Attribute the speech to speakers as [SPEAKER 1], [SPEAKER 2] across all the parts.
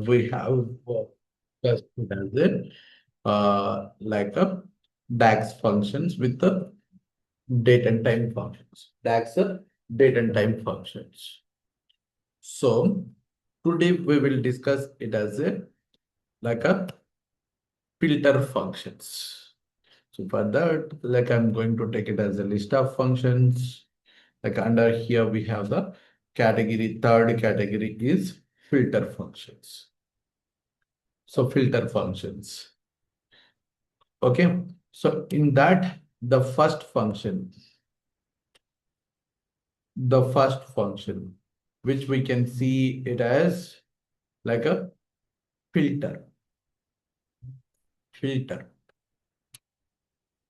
[SPEAKER 1] we have just it as like a DAX functions with the date and time functions. DAX date and time functions. So today we will discuss it as like a filter functions. So for that, like I'm going to take it as a list of functions. Like under here we have the category. Third category is filter functions. So filter functions. Okay. So in that, the first function, which we can see it as like a filter. Filter.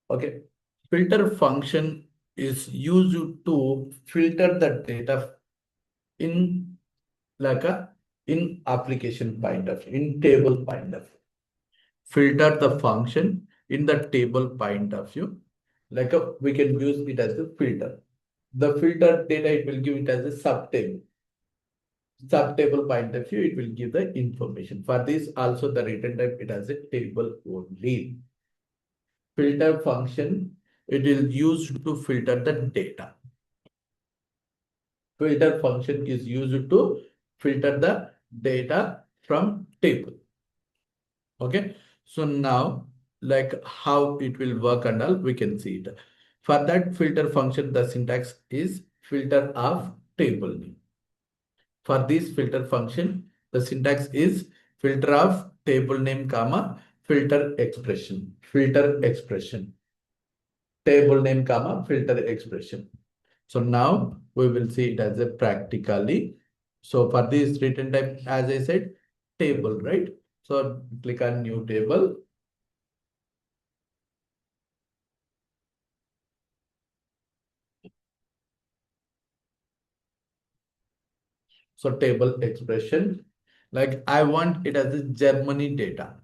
[SPEAKER 1] Okay. Filter function is used to filter the data in like a in application point of in table point of view. Filter the function in the table point of view. Like we can use it as a filter. The filter data, it will give it as a subtable. Subtable point of view, it will give the information. For this also the return type, it has a table only. Filter function, it is used to filter the data. Filter function is used to filter the data from table. Okay. So now, like how it will work and all, we can see it. For that filter function, the syntax is filter of table name. For this filter function, the syntax is filter of table name, comma, filter expression, table name, comma, filter expression. So now we will see it as a practically. So for this return type, as I said, table, right? So click on new table. So table expression, like I want it as a Germany data.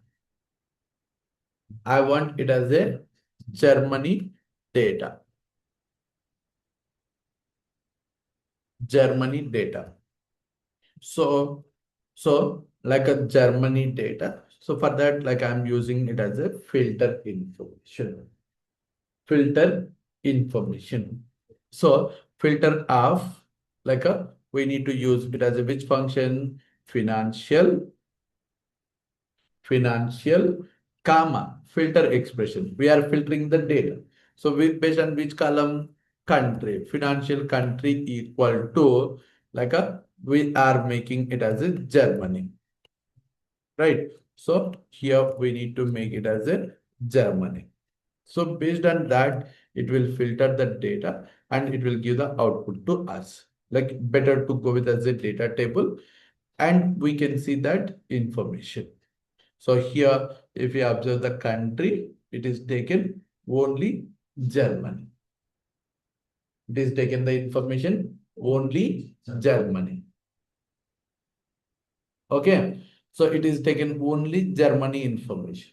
[SPEAKER 1] I want it as a Germany data. Germany data. So like a Germany data. So for that, like I'm using it as a filter information. Filter information. So filter of like we need to use it as a which function? Financial, comma, filter expression. We are filtering the data. So we based on which column? Country. Financial country equal to like we are making it as a Germany. Right. So here we need to make it as a Germany. So based on that, it will filter the data and it will give the output to us. Like better to go with as a data table and we can see that information. So here, if you observe the country, it is taken only Germany. It is taken the information only Germany. Okay. So it is taken only Germany information.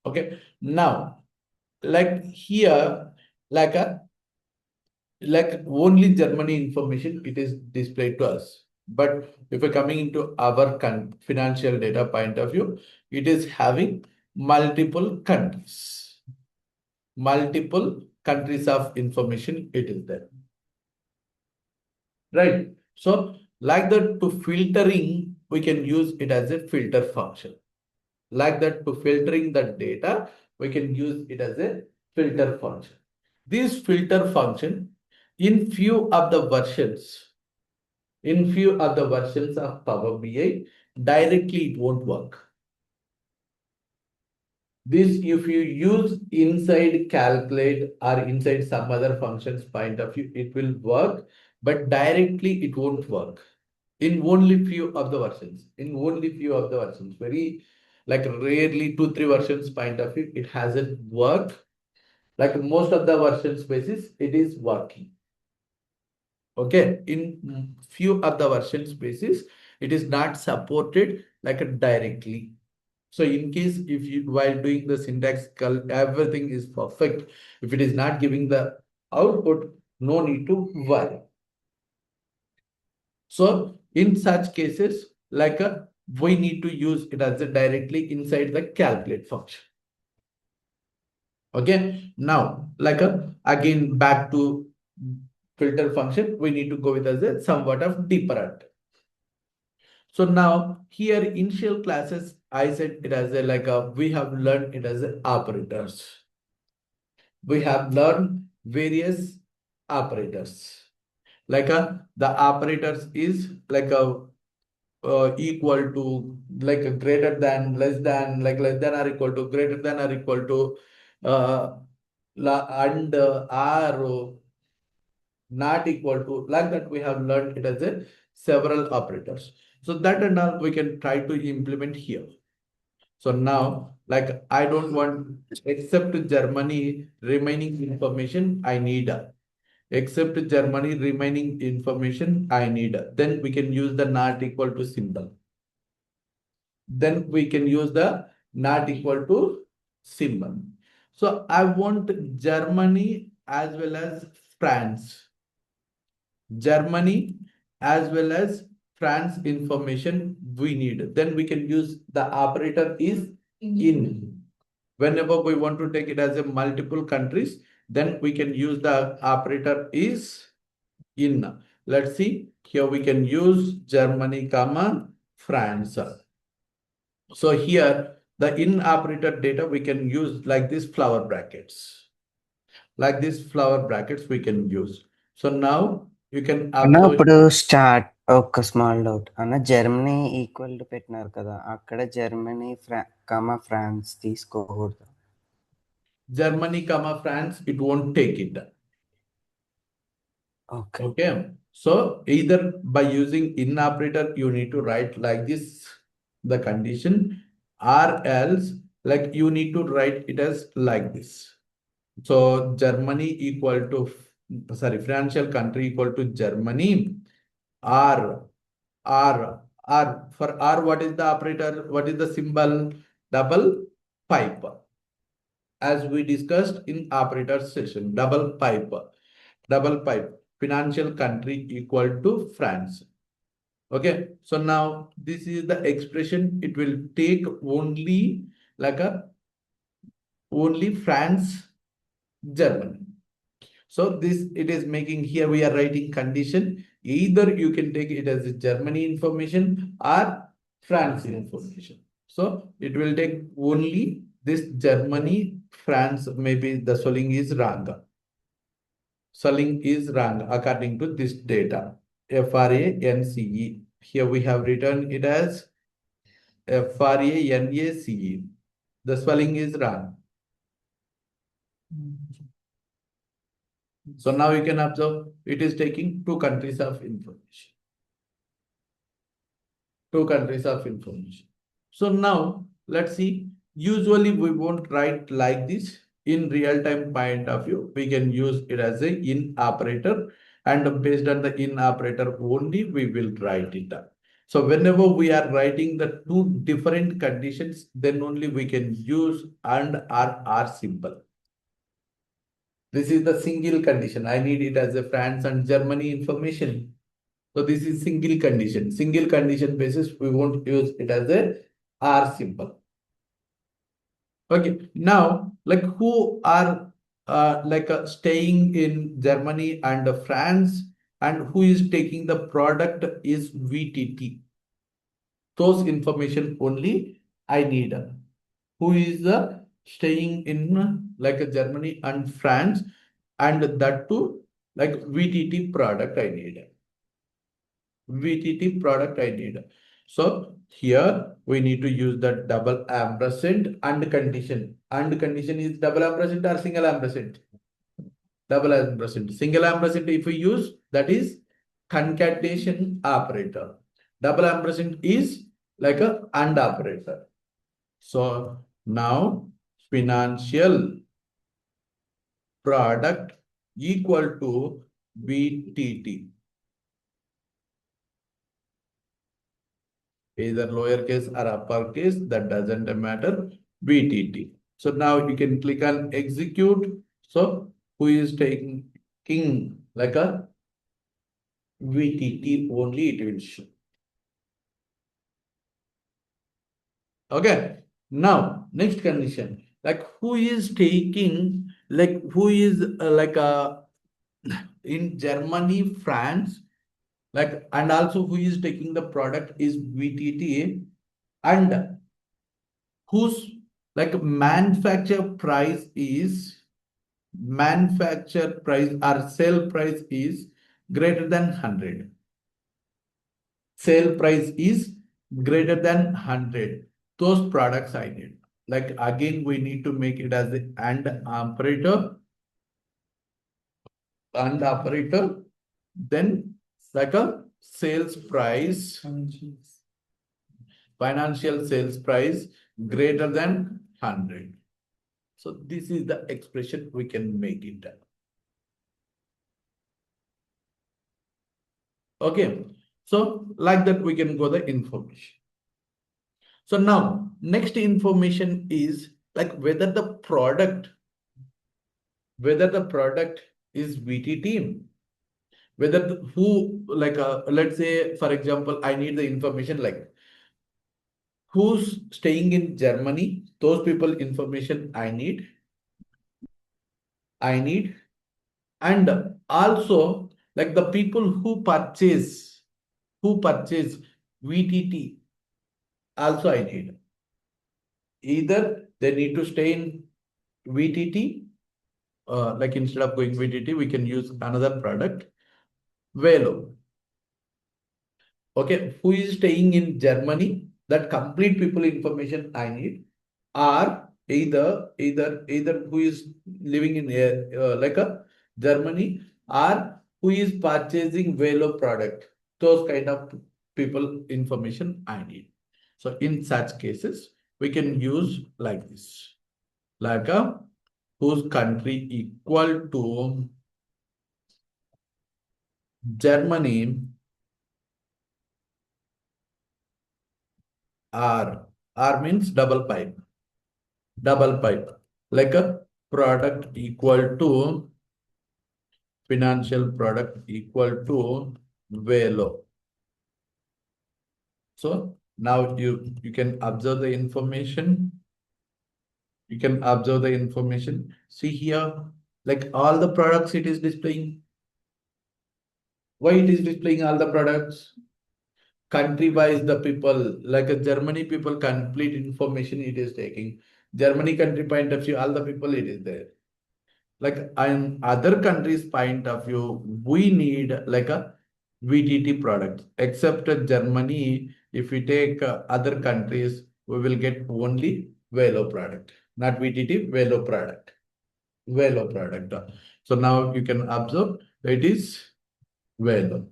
[SPEAKER 1] Okay. Now, like here, like only Germany information, it is displayed to us. But if we're coming into our financial data point of view, it is having multiple countries. Multiple countries of information, it is there. Right. So like that to filtering, we can use it as a filter function. Like that to filtering the data, we can use it as a filter function. This filter function in few of the versions of Power BI, directly it won't work. This if you use inside calculate or inside some other functions point of view, it will work, but directly it won't work. In only few of the versions. Very like rarely 2-3 versions point of view, it hasn't worked. Like most of the versions basis, it is working. Okay, in few of the versions basis, it is not supported like directly. So in case if you while doing the syntax, everything is perfect. If it is not giving the output, no need to worry. So in such cases, like we need to use it as a directly inside the calculate function. Okay, now again back to filter function, we need to go with as a somewhat of deeper under. So now here initial classes, I said it as a we have learned it as a operators. We have learned various operators. The operators is equal to a greater than, less than, less than or equal to, greater than or equal to, and are not equal to, like that we have learned it as a several operators. So that and all we can try to implement here. So now I don't want except Germany remaining information I need. Except Germany remaining information I need. Then we can use the not equal to symbol. Then we can use the not equal to symbol. So I want Germany as well as France. Germany as well as France information we need. Then we can use the operator is in. Whenever we want to take it as a multiple countries, then we can use the operator is in. Let's see, here we can use Germany, comma, France. So here the in operator data we can use like this flower brackets. Like this flower brackets we can use. So now you can
[SPEAKER 2] అన్న
[SPEAKER 1] observe.
[SPEAKER 2] ఇప్పుడు start ఒక small doubt అన్న Germany equal to పెట్టినారు కదా అక్కడ Germany France తీసుకోకూడదు
[SPEAKER 1] Germany, comma, France, it won't take it. Okay. So either by using in operator, you need to write like this, the condition, or else you need to write it as like this. So Germany equal to, sorry, financial country equal to Germany, or, or for R, what is the operator? What is the symbol? Double pipe. As we discussed in operator session, double pipe. Double pipe. Financial country equal to France. Okay. So now this is the expression. It will take only only France, Germany. So this it is making here we are writing condition. Either you can take it as a Germany information or France information. So it will take only this Germany, France. Maybe the spelling is wrong. Spelling is wrong according to this data. France. Here we have written it as France. The spelling is wrong. So now you can observe it is taking two countries of information. Two countries of information. So now let's see. Usually we won't write like this. In real time point of view, we can use it as a in operator, and based on the in operator only we will write it up. So whenever we are writing the two different conditions, then only we can use and or are symbol. This is the single condition. I need it as a France and Germany information. So this is single condition. Single condition basis, we won't use it as a R symbol. Okay. Now, who are staying in Germany and France, and who is taking the product is VTT. Those information only I need. Who is staying in Germany and France, and that too VTT product I need. VTT product I need. So here we need to use the double ampersand and condition. And condition is double ampersand or single ampersand? Double ampersand. Single ampersand if we use, that is concatenation operator. Double ampersand is like a and operator. So now financial product equal to VTT. Either lowercase or uppercase, that doesn't matter. VTT. So now you can click on execute. So who is taking like a VTT only it will show. Okay. Now, next condition, like who is taking, like who is in Germany, France, like, and also who is taking the product is VTT, and whose like manufacture price or sale price is greater than 100. Sale price is greater than 100. Those products I need. Like again, we need to make it as the and operator, then like a sales price, financial sales price greater than 100. So this is the expression we can make it. Okay. So like that we can go the information. So now next information is like whether the product is VTT, whether who like let's say for example I need the information like who's staying in Germany, those people information I need, and also like the people who purchase VTT also I need. Either they need to stay in VTT, like instead of going VTT, we can use another product, Velo. Okay, who is staying in Germany? That complete people information I need, or either who is living in like a Germany, or who is purchasing Velo product. Those kind of people information I need. So in such cases, we can use like this, like a whose country equal to Germany, R means double pipe, like a product equal to financial product equal to Velo. So now you can observe the information. You can observe the information. See here, like all the products it is displaying. Why it is displaying all the products? Country wise, the people, like a Germany people, complete information it is taking. Germany country point of view, all the people it is there. Like in other countries point of view, we need like a VTT product. Except Germany, if we take other countries, we will get only Velo product, not VTT, Velo product. Velo product. So now you can observe it is Velo.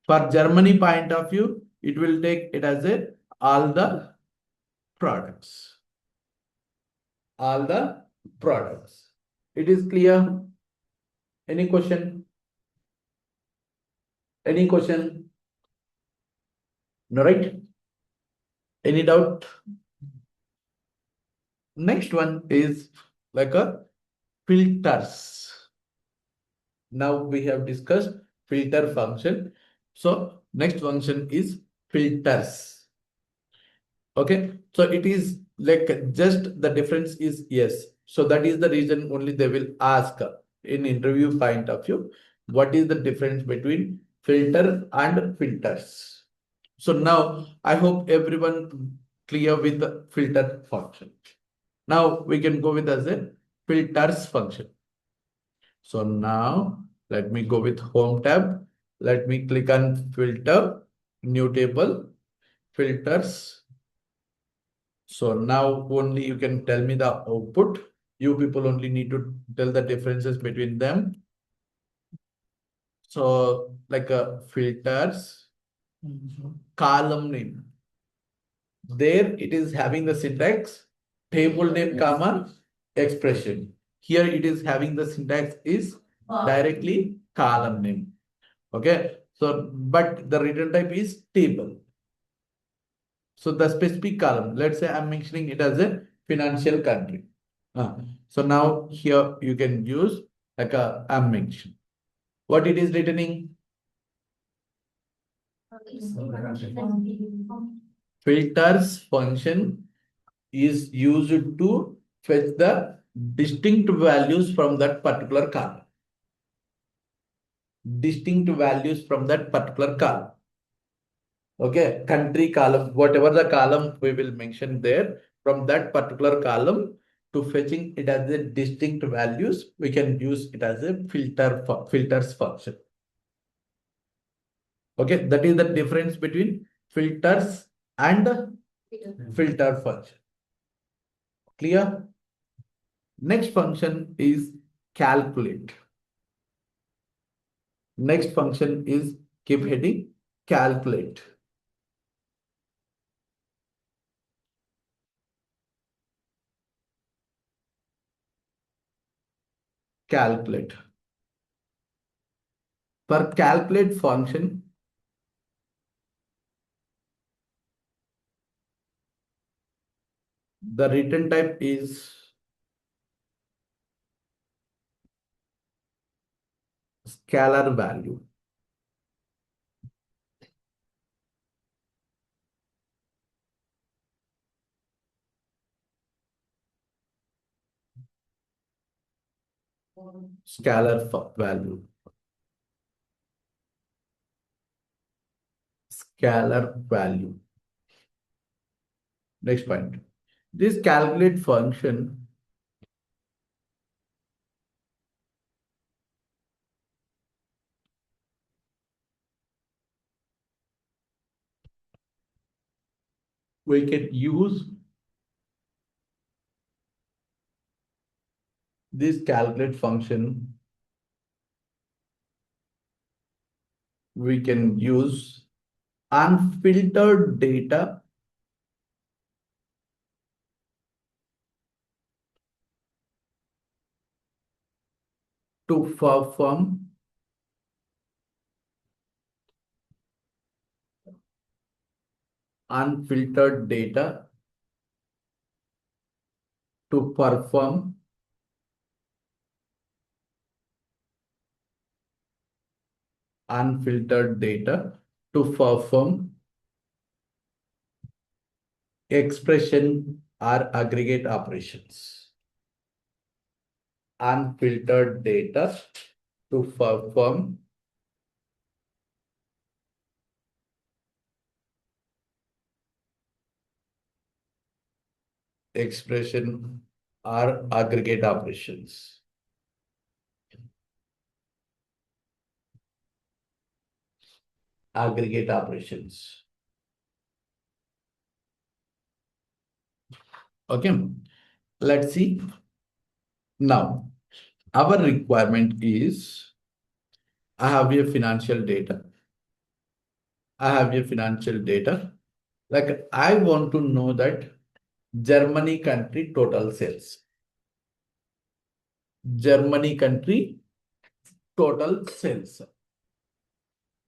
[SPEAKER 1] For Germany point of view, it will take it as a all the products. All the products. It is clear? Any question? Any question? No, right? Any doubt? Next one is like a filters. Now we have discussed filter function. So next function is filters. Okay. So it is like just the difference is yes. So that is the reason only they will ask in interview point of view, what is the difference between filter and filters? So now I hope everyone clear with the filter function. Now we can go with as a filters function. So now let me go with home tab. Let me click on filter, new table, filters. So now only you can tell me the output. You people only need to tell the differences between them. So like filters, column name. There it is having the syntax table name comma expression. Here it is having the syntax is directly column name. Okay. So but the return type is table. So the specific column, let's say I'm mentioning it as a financial country. So now here you can use like a I'm mentioned. What it is returning? Filters function is used to fetch the distinct values from that particular column. Distinct values from that particular column. Okay, country column, whatever the column we will mention there, from that particular column to fetching it as a distinct values, we can use it as a filters function. Okay, that is the difference between filters and filter function. Clear? Next function is calculate. Next function is, keep heading, calculate. Calculate. For calculate function, the return type is scalar value. Value. Scalar value. Next point. This calculate function we can use this calculate function. We can use unfiltered data to perform unfiltered data to perform unfiltered data to perform expression or aggregate operations. Unfiltered data to perform expression or aggregate operations. Aggregate operations. Okay, let's see. Now, our requirement is, I have a financial data. Like I want to know that Germany country total sales. Germany country total sales.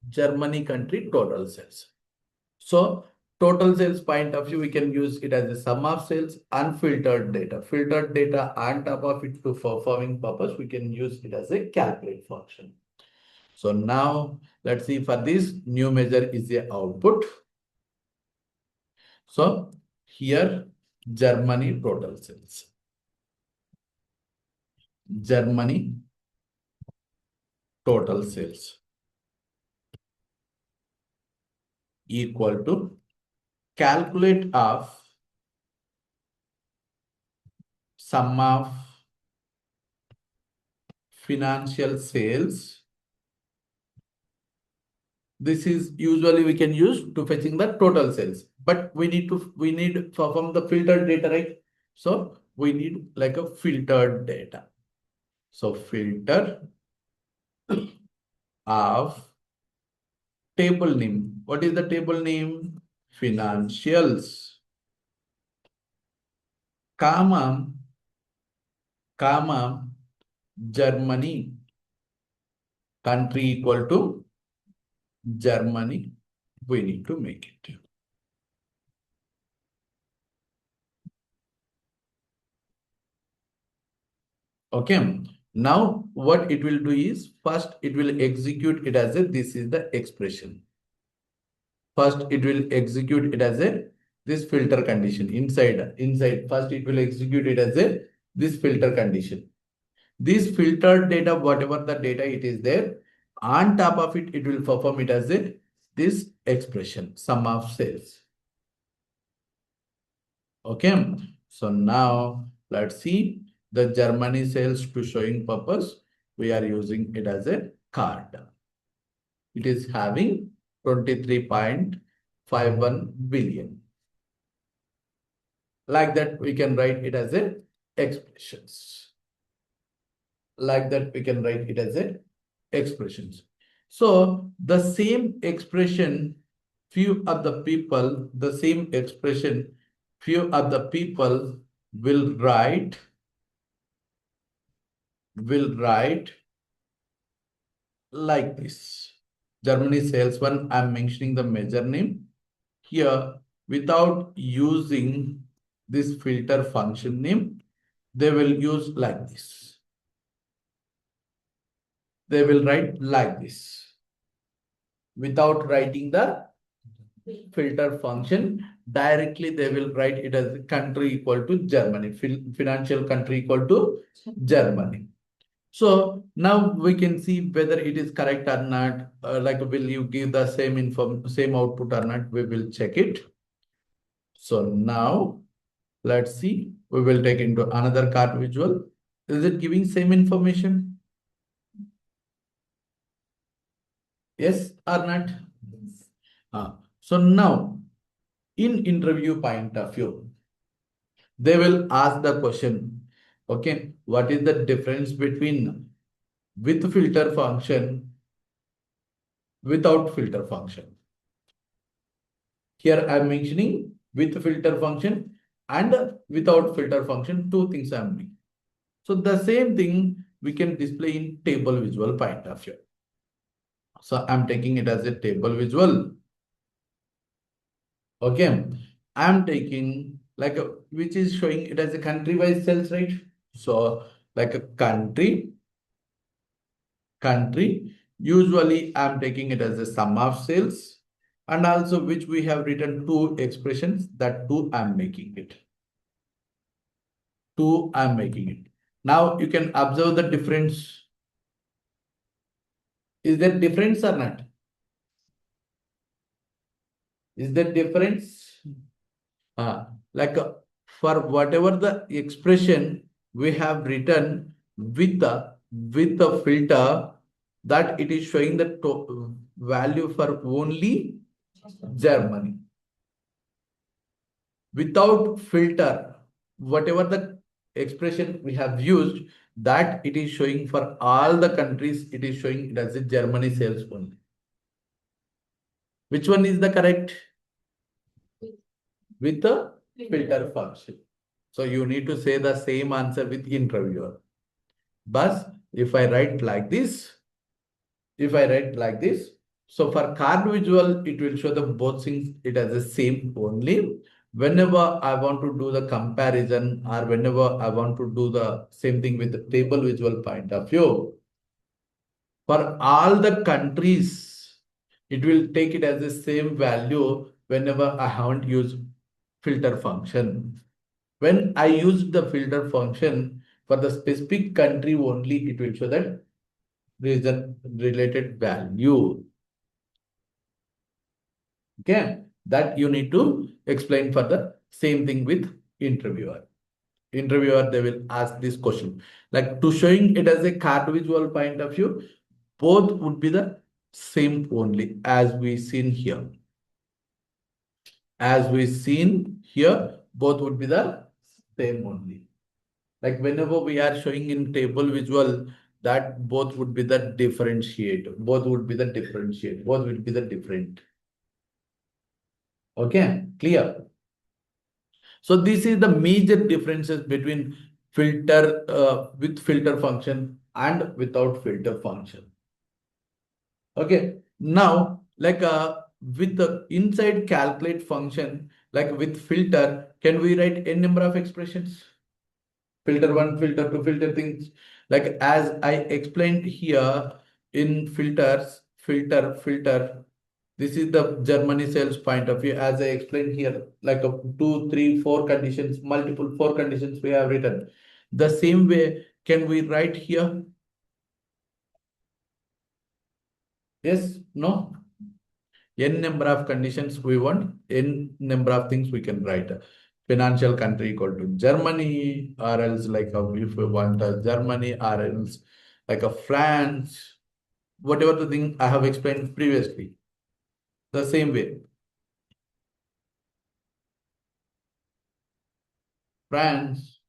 [SPEAKER 1] Germany country total sales. So total sales point of view, we can use it as a sum of sales, unfiltered data. Filtered data on top of it to performing purpose, we can use it as a calculate function. So now let's see, for this new measure is the output. So here Germany total sales. Germany total sales equal to calculate of sum of financial sales. This is usually we can use to fetching the total sales, but we need to perform the filtered data, right? So we need like a filtered data. So filter of table name. What is the table name? Financials, comma, Germany, country equal to Germany. We need to make it. Okay. Now what it will do is, first it will execute it as a, this is the expression. First it will execute it as a this filter condition inside. First, it will execute it as a this filter condition. This filtered data, whatever the data it is there, on top of it, it will perform it as a this expression, sum of sales. Okay. So now let's see the Germany sales to showing purpose. We are using it as a card. It is having 23.51 billion. Like that, we can write it as a expressions. Like that, we can write it as a expressions. So the same expression, few of the people, the same expression, few of the people will write like this. Germany sales one, I'm mentioning the measure name here without using this filter function name. They will use like this. They will write like this without writing the filter function. Directly they will write it as country equal to Germany, financial country equal to Germany. So now we can see whether it is correct or not. Like, will you give the same output or not? We will check it. So now let's see. We will take into another card visual. Is it giving same information? Yes or not? So now, in interview point of view, they will ask the question, okay, what is the difference between with filter function, without filter function? Here I am mentioning with filter function and without filter function, two things I am doing. So the same thing we can display in table visual point of view. So I'm taking it as a table visual. Okay. I'm taking like which is showing it as a country-wise sales, right? So like a country, usually I'm taking it as a sum of sales, and also which we have written two expressions, that two I'm making it. Now you can observe the difference. Is there difference or not? Is there difference? Like for whatever the expression we have written with the filter, that it is showing the value for only Germany. Without filter, whatever the expression we have used, that it is showing for all the countries, it is showing it as a Germany sales only. Which one is the correct? With the filter function. So you need to say the same answer with interviewer. But if I write like this, so for card visual, it will show the both things, it as the same only. Whenever I want to do the comparison, or whenever I want to do the same thing with the table visual point of view, for all the countries, it will take it as the same value whenever I haven't used filter function. When I use the filter function for the specific country only, it will show that region related value. Okay, that you need to explain for the same thing with interviewer. Interviewer, they will ask this question. Like, to showing it as a card visual point of view, both would be the same only as we seen here. As we seen here, both would be the same only. Like whenever we are showing in table visual, that both would be the differentiate. Both would be the differentiate. Both will be the different. Okay, clear. So this is the major differences between filter with filter function and without filter function. Okay, now like with the inside calculate function, like with filter, can we write n number of expressions? Filter one, filter two, filter things. Like as I explained here in filters, filter, This is the Germany sales point of view. As I explained here, like a two, three, four conditions, multiple four conditions we have written. The same way, can we write here? Yes, no? N number of conditions we want, N number of things we can write. Financial country equal to Germany, or else like if we want Germany, or else like a France, whatever the thing I have explained previously. The same way. France.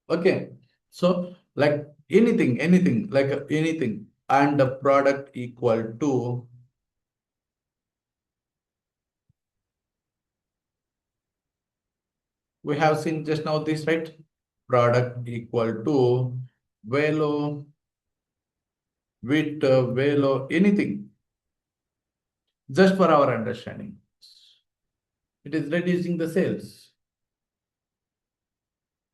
[SPEAKER 1] Okay. So like anything, like anything, and the product equal to, we have seen just now this, right? Product equal to velo, with velo, anything, just for our understanding. It is reducing the sales.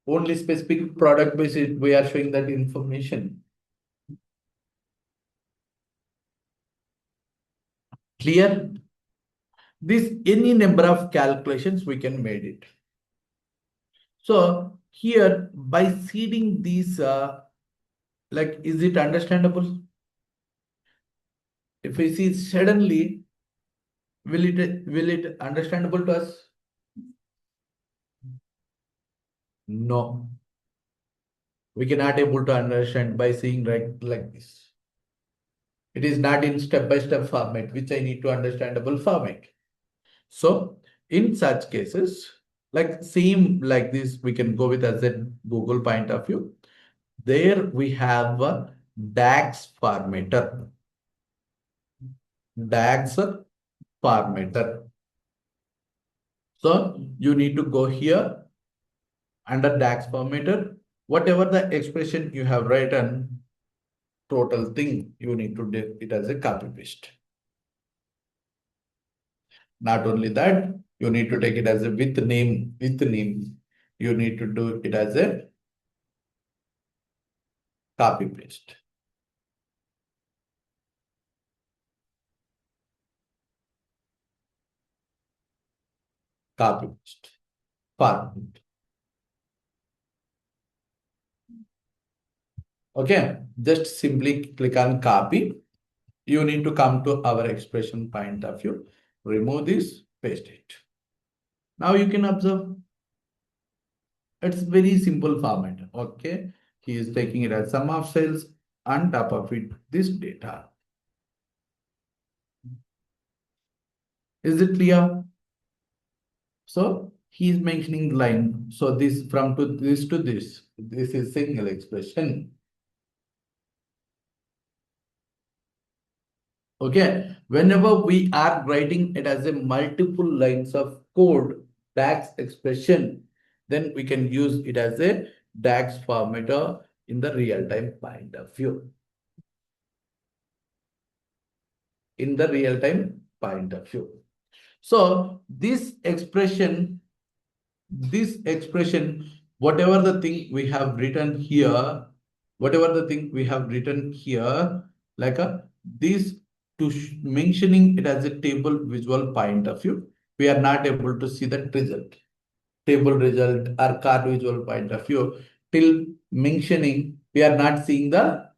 [SPEAKER 1] Only specific product basis we are showing that information. Clear? This any number of calculations we can made it. So here by seeding these, like, is it understandable? If we see suddenly, will it understandable to us? No, we cannot able to understand by seeing like this. It is not in step-by-step format, which I need to understandable format. So in such cases, like same like this, we can go with as a Google point of view. There we have a DAX formatter. DAX formatter. So you need to go here under DAX formatter. Whatever the expression you have written, total thing, you need to do it as a copy paste. Not only that, you need to take it as a with name, You need to do it as a copy paste. Copy paste. Format. Okay, just simply click on copy. You need to come to our expression point of view. Remove this, paste it. Now you can observe it's very simple format. Okay, he is taking it as sum of cells, on top of it this data. Is it clear? So he is mentioning line. So this from to this to this. This is single expression. Okay. Whenever we are writing it as a multiple lines of code, DAX expression, then we can use it as a DAX formatter in the real-time point of view. In the real-time point of view. So this expression, whatever the thing we have written here, like a this to mentioning it as a table visual point of view, we are not able to see the result, table result or card visual point of view. Till mentioning, we are not seeing the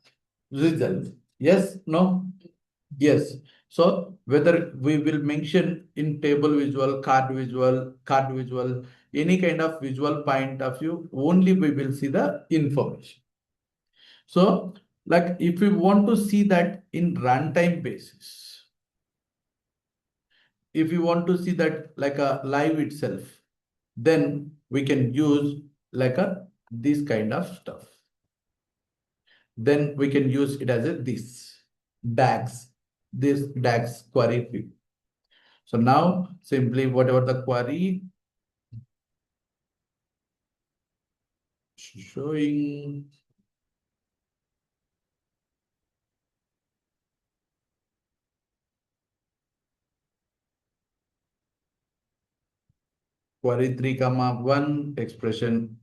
[SPEAKER 1] result. Yes, no? Yes. So whether we will mention in table visual, card visual, any kind of visual point of view, only we will see the information. So like if we want to see that in runtime basis, if you want to see that like a live itself, then we can use like a this kind of stuff. Then we can use it as a DAX, this DAX query. So now simply whatever the query showing query 3 comma 1 expression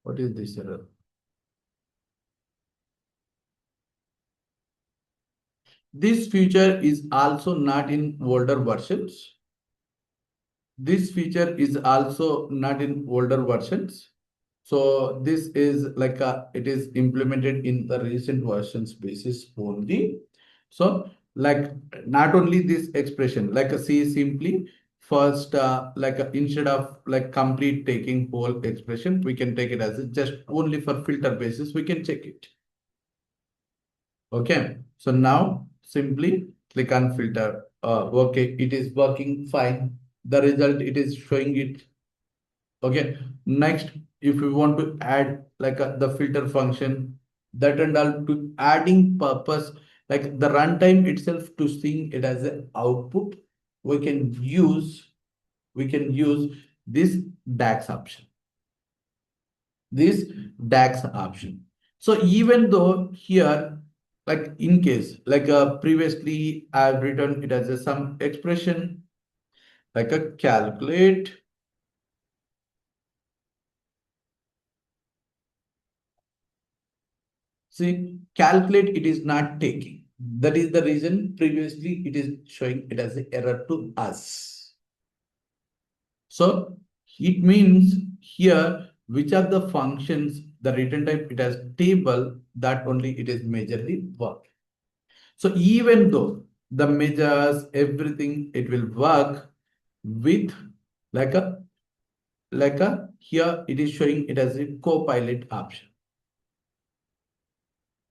[SPEAKER 1] What is this error? This feature is also not in older versions. This feature is also not in older versions. So this is like it is implemented in the recent versions basis only. So like not only this expression, like see simply first instead of like complete taking whole expression, we can take it as just only for filter basis, we can check it. Okay, so now simply click on filter. Okay, it is working fine. The result it is showing it. Okay, next, if we want to add like the filter function, that and all to adding purpose, like the runtime itself to seeing it as an output, we can use this DAX option. This DAX option. So even though here, like in case, like previously I've written it as a some expression, like a calculate. See, calculate it is not taking. That is the reason previously it is showing it as an error to us. So it means here which are the functions, the return type it has table, that only it is majorly work. So even though the measures, everything, it will work with like a here it is showing it as a copilot option.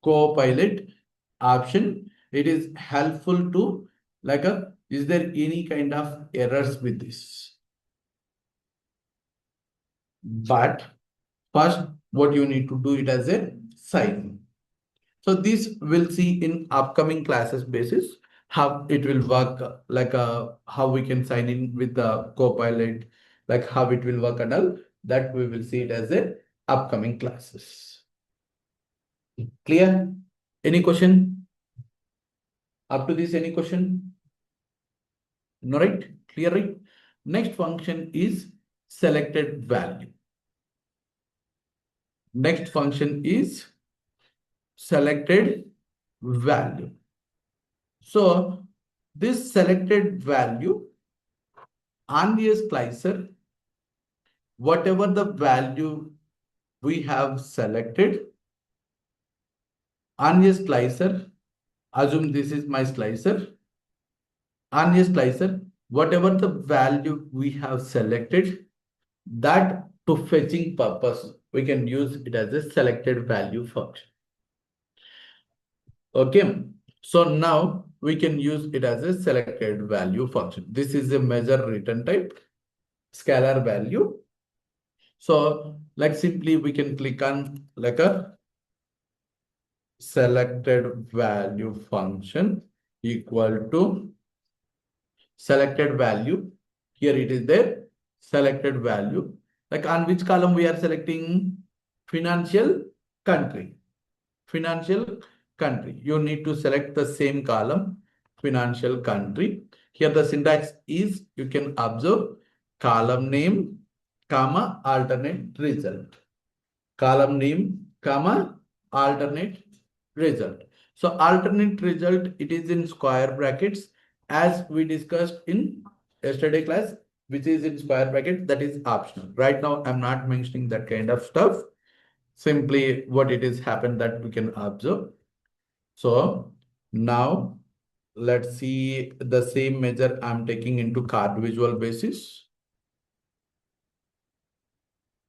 [SPEAKER 1] Copilot option, it is helpful to like is there any kind of errors with this? But first, what you need to do it as a sign. So this we'll see in upcoming classes basis how it will work, like how we can sign in with the Copilot, like how it will work and all that we will see it as a upcoming classes. Clear? Any question? Up to this, any question? No, right? Clear, right? Next function is selected value. Next function is selected value. So this selected value on the slicer, whatever the value we have selected on a slicer, assume this is my slicer. On a slicer, whatever the value we have selected, that to fetching purpose, we can use it as a selected value function. Okay, so now we can use it as a selected value function. This is a measure return type, scalar value. So like simply we can click on like a selected value function equal to selected value. Here it is there, selected value. Like on which column we are selecting? Financial country. Financial country. You need to select the same column, financial country. Here the syntax is, you can observe column name, comma, alternate result. Column name, comma, alternate result. So alternate result, it is in square brackets as we discussed in yesterday class, which is in square bracket, that is optional. Right now, I'm not mentioning that kind of stuff. Simply what it is happened that we can observe. So now let's see the same measure I'm taking into card visual basis.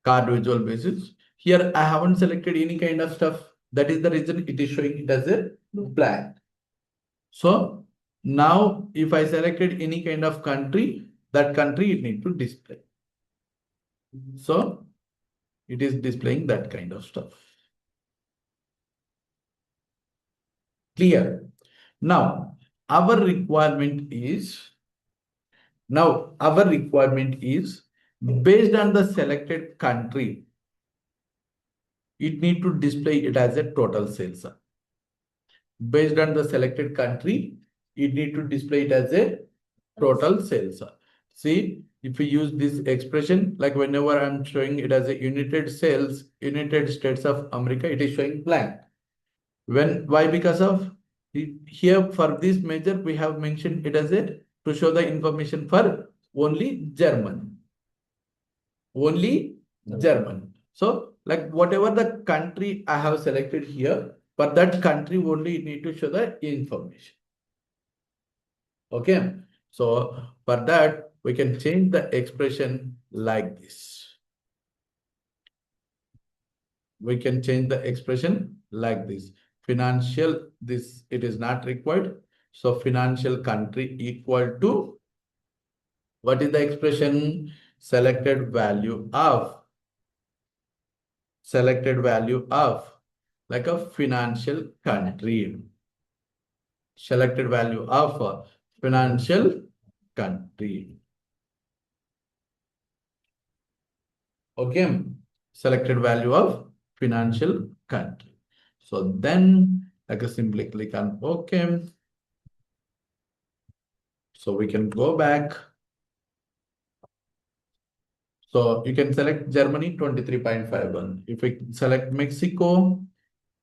[SPEAKER 1] Card visual basis. Here I haven't selected any kind of stuff. That is the reason it is showing it as a blank. So now if I selected any kind of country, that country it need to display. So it is displaying that kind of stuff. Clear? Now our requirement is based on the selected country, it need to display it as a total sales. Based on the selected country, it need to display it as a total sales. See, if we use this expression, like whenever I'm showing it as a United Sales, United States of America, it is showing blank. Why? Because of here for this measure, we have mentioned it as a to show the information for only German. Only German. So, like whatever the country I have selected here, for that country only need to show the information. Okay. So for that, we can change the expression like this. We can change the expression like this. Financial, this it is not required. So financial country equal to, what is the expression? Selected value of like a financial country. Selected value of a financial country. Okay, selected value of financial country. So then I can simply click on OK. So we can go back. So you can select Germany 23.51. If we select Mexico,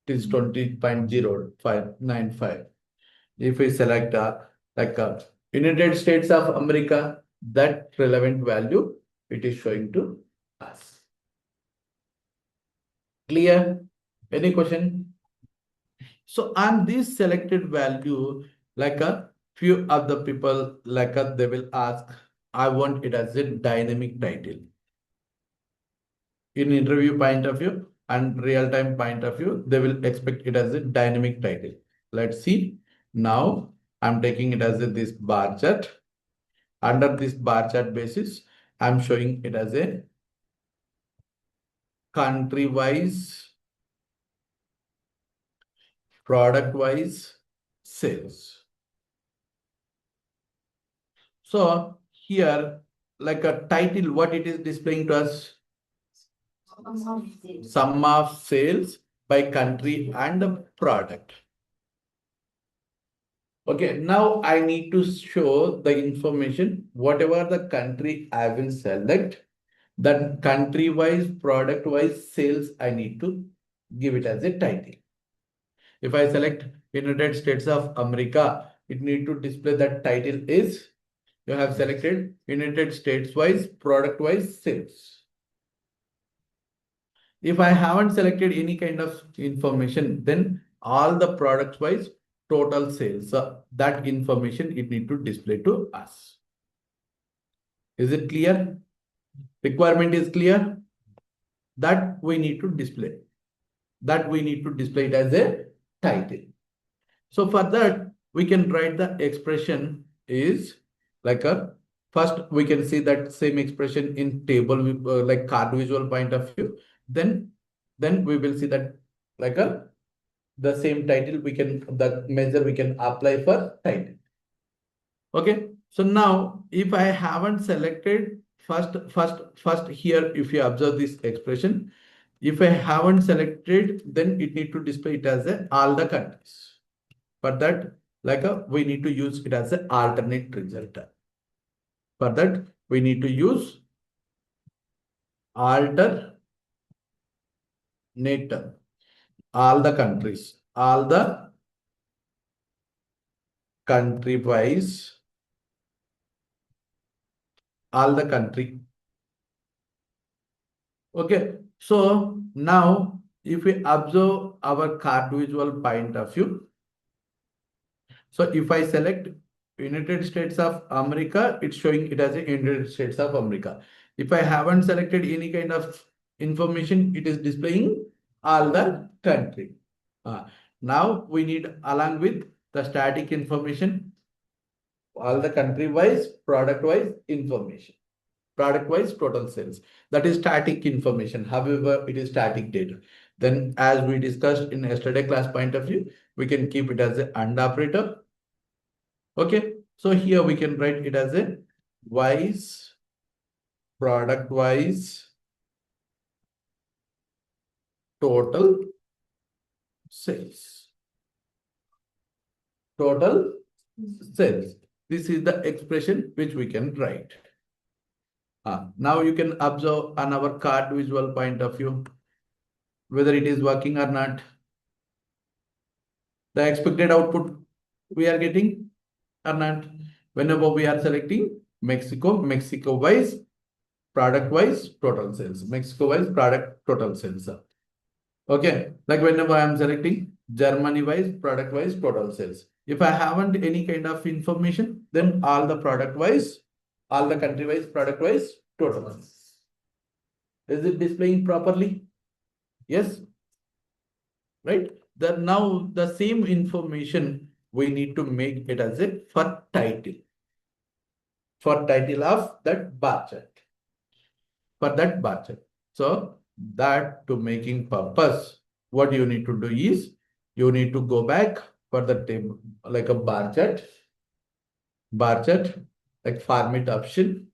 [SPEAKER 1] it is 20.0595. If we select United States of America, that relevant value, it is showing to us. Clear? Any question? So on this selected value, like a few of the people, they will ask, I want it as a dynamic title. In interview point of view and real-time point of view, they will expect it as a dynamic title. Let's see. Now I'm taking it as this bar chart. Under this bar chart basis, I'm showing it as a country-wise, product-wise sales. So here, like a title, what it is displaying to us? Sum of sales by country and product. Okay, now I need to show the information, whatever the country I will select, that country-wise, product-wise sales, I need to give it as a title. If I select United States of America, it need to display that title is, you have selected United States-wise, product-wise sales. If I haven't selected any kind of information, then all the products-wise total sales, that information it need to display to us. Is it clear? Requirement is clear? That we need to display. That we need to display it as a title. So for that, we can write the expression is like a, first we can see that same expression in table, like card visual point of view. Then we will see that like the same title we can, the measure we can apply for title. Okay. So now if I haven't selected first here, if you observe this expression, if I haven't selected, then it need to display it as all the countries. For that, we need to use it as an alternate result. For that, we need to use alternate, all the countries, all the country wise, all the country. Okay. So now if we observe our card visual point of view, so if I select United States of America, it's showing it as a United States of America. If I haven't selected any kind of information, it is displaying all the country. Now we need, along with the static information, all the country wise, product wise information. Product wise total sales. That is static information. However, it is static data. Then as we discussed in yesterday class point of view, we can keep it as a AND operator. Okay. So here we can write it as a wise, product wise, total sales. Total sales. This is the expression which we can write. Now you can observe on our card visual point of view whether it is working or not. The expected output we are getting or not. Whenever we are selecting Mexico wise, product wise, total sales. Mexico wise, product total sales. Okay, like whenever I am selecting Germany wise, product wise, total sales. If I haven't any kind of information, then all the product wise, all the country wise, product wise, total. Is it displaying properly? Yes. Right. Now the same information we need to make it as a for title of that bar chart. For that bar chart. So that to making purpose, what you need to do is you need to go back for the table like a bar chart, like format option.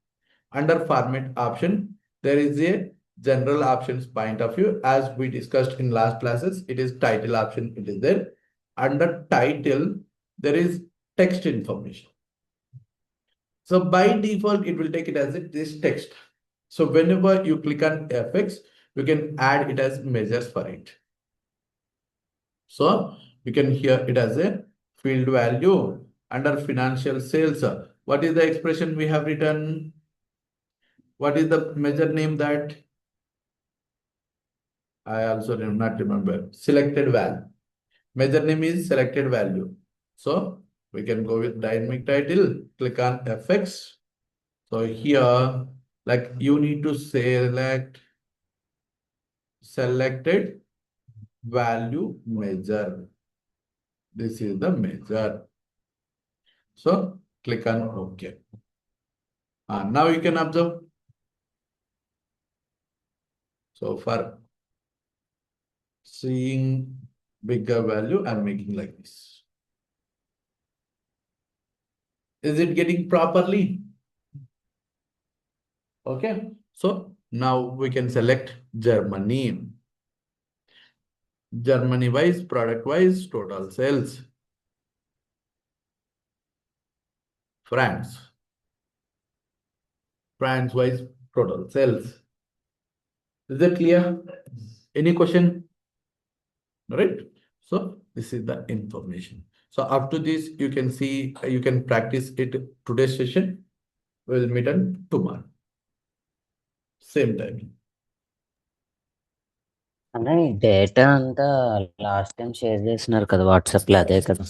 [SPEAKER 1] Under format option, there is a general options point of view. As we discussed in last classes, it is title option. It is there. Under title, there is text information. So by default, it will take it as this text. So whenever you click on FX, you can add it as measures for it. So you can hear it as a field value under financial sales. What is the expression we have written? What is the measure name that? I also do not remember. Selected value. Measure name is selected value. So we can go with dynamic title, click on FX. So here, like you need to select selected value measure. This is the measure. So click on OK. Now you can observe. So for seeing bigger value, I'm making like this. Is it getting properly? Okay. So now we can select Germany. Germany wise, product wise, total sales. France. France wise, total sales. Is that clear? Any question? Right? So this is the information. So after this, you can see, you can practice it today's session. We'll meet on tomorrow. Same time.
[SPEAKER 2] అన్న ఈ data అంతా last time share చేసినారు కదా వాట్సాప్లో, అదే కదా?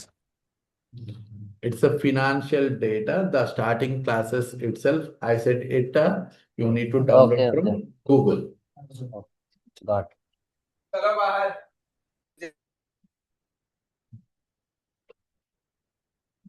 [SPEAKER 1] It's a financial data. The starting classes itself, I said it, you need to download
[SPEAKER 2] Okay,
[SPEAKER 1] from
[SPEAKER 2] okay.
[SPEAKER 1] Google.
[SPEAKER 2] Got it.